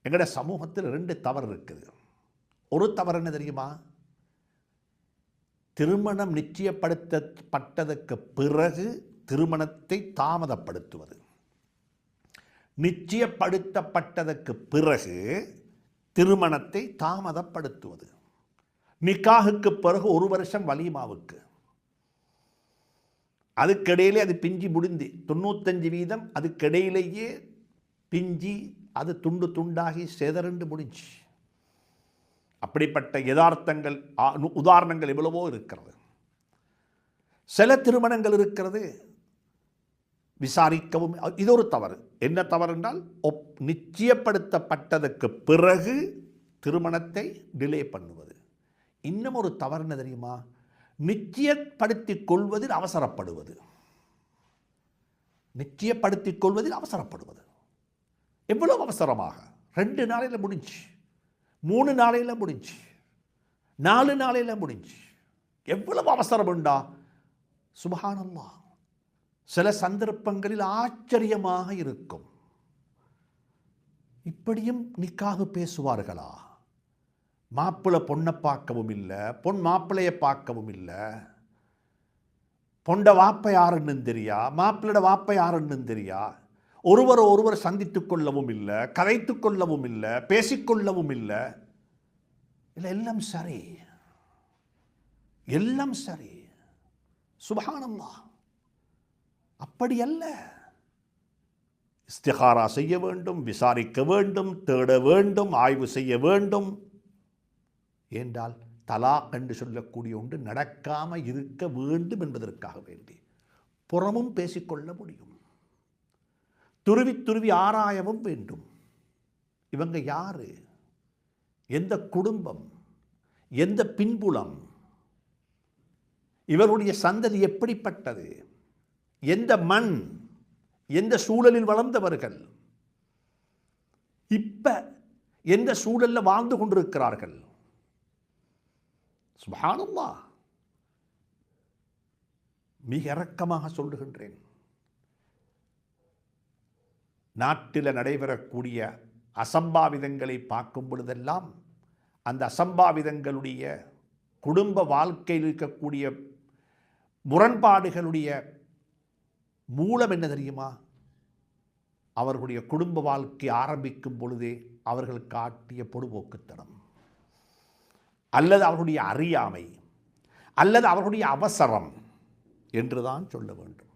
எங்கட சமூகத்தில் 2 தவறு இருக்குது. ஒரு தவறு என்ன தெரியுமா? திருமணம் நிச்சயப்படுத்தப்பட்டதற்கு பிறகு திருமணத்தை தாமதப்படுத்துவது. நிச்சயப்படுத்தப்பட்டதற்கு பிறகு திருமணத்தை தாமதப்படுத்துவது. நிக்காஹுக்கு பிறகு 1 வருஷம் வலிமாவுக்கு, அதுக்கிடையிலே அது பிஞ்சி முடிந்து 95% அதுக்கிடையிலேயே பிஞ்சி அது துண்டு துண்டாகி சேதரண்டு முடிஞ்சு. அப்படிப்பட்ட யதார்த்தங்கள் உதாரணங்கள் எவ்வளவோ இருக்கிறது. சில திருமணங்கள் இருக்கிறது விசாரிக்கவும். இது ஒரு தவறு. என்ன தவறு என்றால், நிச்சயப்படுத்தப்பட்டதற்கு பிறகு திருமணத்தை டிலே பண்ணுவது. இன்னும் ஒரு தவறு என்ன தெரியுமா? நிச்சயப்படுத்திக் கொள்வதில் அவசரப்படுவது. நிச்சயப்படுத்திக் கொள்வதில் அவசரப்படுவது. எவ்வளவு அவசரமாக 2 நாளையில் முடிஞ்சு, 3 நாளையில் முடிஞ்சு, 4 நாளையில் முடிஞ்சு. எவ்வளவு அவசரம் உண்டா? சுப்ஹானல்லாஹ். சில சந்தர்ப்பங்களில் ஆச்சரியமாக இருக்கும். இப்படியும் நிக்காஹ் பேசுவார்களா? மாப்பிள்ளை பொண்ணை பார்க்கவும் இல்லை, பொன் மாப்பிள்ளையை பார்க்கவும் இல்லை, பொண்ட வாப்பை யாருன்னு தெரியா, மாப்பிள்ளோட வாப்பை யாருன்னு தெரியா, ஒருவர் சந்தித்துக் கொள்ளவும் இல்லை, கதைத்து கொள்ளவும் இல்லை, பேசிக்கொள்ளவும் இல்லை. இல்லை, எல்லாம் சரி, எல்லாம் சரி. சுப்ஹானல்லாஹ். அப்படி அல்ல. இஸ்திகாரா செய்ய வேண்டும், விசாரிக்க வேண்டும், தேட வேண்டும், ஆய்வு செய்ய வேண்டும். ஏண்டால் தலாக் என்று சொல்லக்கூடிய ஒன்று நடக்காமல் இருக்க வேண்டும் என்பதற்காக வேண்டி புறமும் பேசிக்கொள்ள முடியும், துருவி துருவி ஆராயவும் வேண்டும். இவங்க யாரு, எந்த குடும்பம், எந்த பின்புலம், இவருடைய சந்ததி எப்படிப்பட்டது, எந்த மண், எந்த சூழலில் வளர்ந்தவர்கள், இப்ப எந்த சூழலில் வாழ்ந்து கொண்டிருக்கிறார்கள். சுப்ஹானல்லாஹ். மிக இரக்கமாக சொல்லுகின்றேன், நாட்டில் நடைபெறக்கூடிய அசம்பாவிதங்களை பார்க்கும் பொழுதெல்லாம் அந்த அசம்பாவிதங்களுடைய குடும்ப வாழ்க்கையில் இருக்கக்கூடிய முரண்பாடுகளுடைய மூலம் என்ன தெரியுமா? அவர்களுடைய குடும்ப வாழ்க்கை ஆரம்பிக்கும் பொழுதே அவர்கள் காட்டிய பொடுபோக்குத்தனம், அல்லது அவர்களுடைய அறியாமை, அல்லது அவர்களுடைய அவசரம் என்றுதான் சொல்ல வேண்டும்.